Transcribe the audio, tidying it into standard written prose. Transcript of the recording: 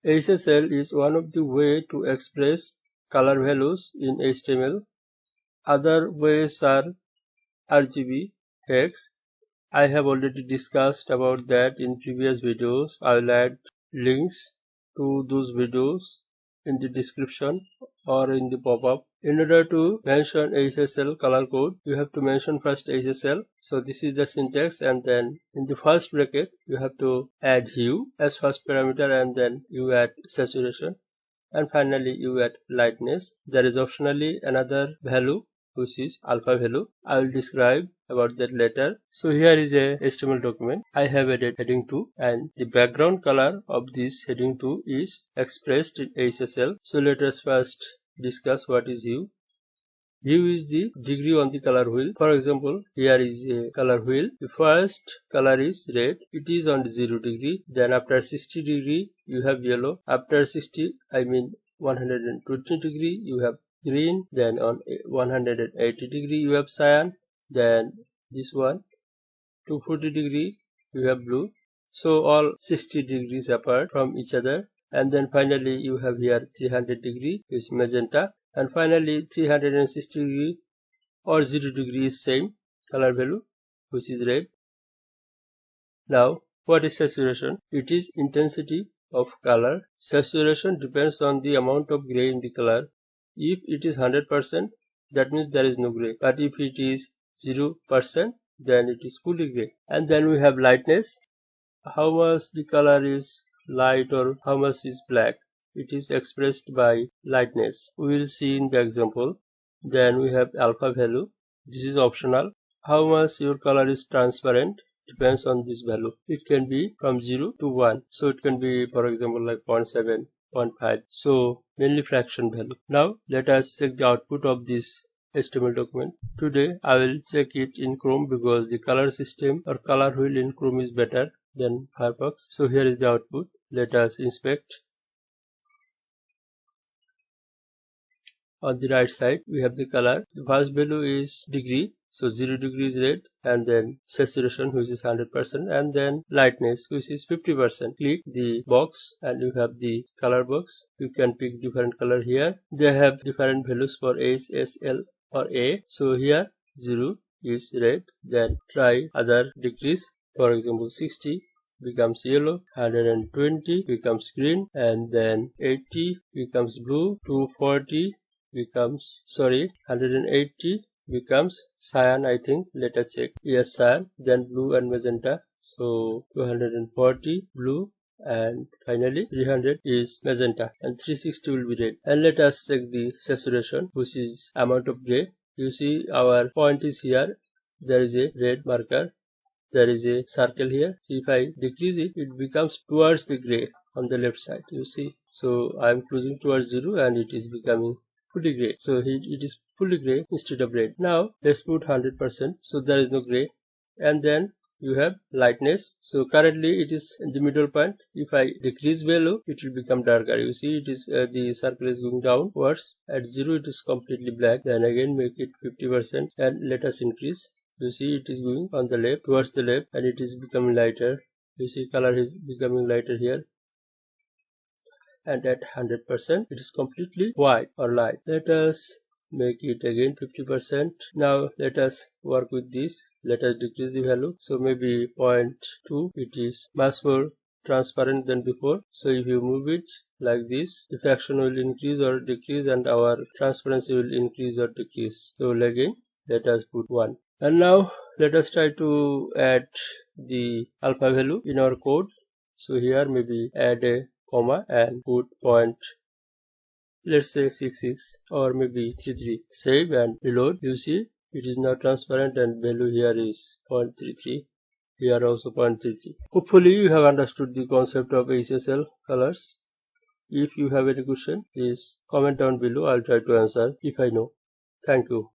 HSL is one of the way to express color values in HTML. Other ways are RGB, hex. I have already discussed about that in previous videos. I will add links to those videos in the description or in the pop-up. In order to mention HSL color code, you have to mention first HSL. So this is the syntax, and then in the first bracket you have to add hue as first parameter, and then you add saturation, and finally you add lightness. There is optionally another value which is alpha value. I will describe about that later. So here is a HTML document. I have added heading 2, and the background color of this heading 2 is expressed in HSL. So let us first discuss what is hue. Hue is the degree on the color wheel. For example, here is a color wheel. The first color is red. It is on 0 degree. Then after 60 degree you have yellow. After 120 degree you have green. Then on 180 degree you have cyan. Then this one 240 degree you have blue. So all 60 degrees apart from each other. And then finally you have here 300 degree is magenta, and finally 360 degree or 0 degree is same color value which is red. Now what is saturation? It is intensity of color. Saturation depends on the amount of gray in the color. If it is 100%, that means there is no gray, but if it is 0%, then it is fully gray. And then we have lightness. How much the color is light or how much is black. It is expressed by lightness. We will see in the example. Then we have alpha value. This is optional. How much your color is transparent depends on this value. It can be from 0 to 1. So it can be, for example, like 0.7, 0.5. So mainly fraction value. Now let us check the output of this HTML document. Today I will check it in Chrome because the color system or color wheel in Chrome is better than Firefox. So here is the output. Let us inspect. On the right side we have the color. The first value is degree. So 0 degree is red, and then saturation which is 100%, and then lightness which is 50%. Click the box and you have the color box. You can pick different color here. They have different values for H, S, L or A. So here 0 is red. Then try other degrees. For example 60 becomes yellow, 120 becomes green, and then 80 becomes blue, 240 becomes 180 becomes cyan, I think. Let us check. Yes, cyan, then blue and magenta. So 240 blue, and finally 300 is magenta, and 360 will be red. And let us check the saturation, which is amount of gray. You see our point is here. There is a red marker. There is a circle here. So if I decrease it, it becomes towards the gray on the left side. You see. So I am closing towards 0 and it is becoming fully gray. So it is fully gray instead of red. Now let's put 100%. So there is no gray. And then you have lightness. So currently it is in the middle point. If I decrease value, it will become darker. You see, it is the circle is going downwards. At 0 it is completely black. Then again make it 50% and let us increase. You see, it is going on the left, towards the left, and it is becoming lighter. You see, color is becoming lighter here. And at 100%, it is completely white or light. Let us make it again 50%. Now let us work with this. Let us decrease the value. So maybe 0.2. It is much more transparent than before. So if you move it like this, the fraction will increase or decrease, and our transparency will increase or decrease. So again, let us put 1. And now let us try to add the alpha value in our code. So here maybe add a comma and put point, let's say 66 or maybe 33. Save and reload. You see, it is now transparent and value here is 0.33. Here also 0.33. Hopefully you have understood the concept of HSL colors. If you have any question, please comment down below. I'll try to answer if I know. Thank you.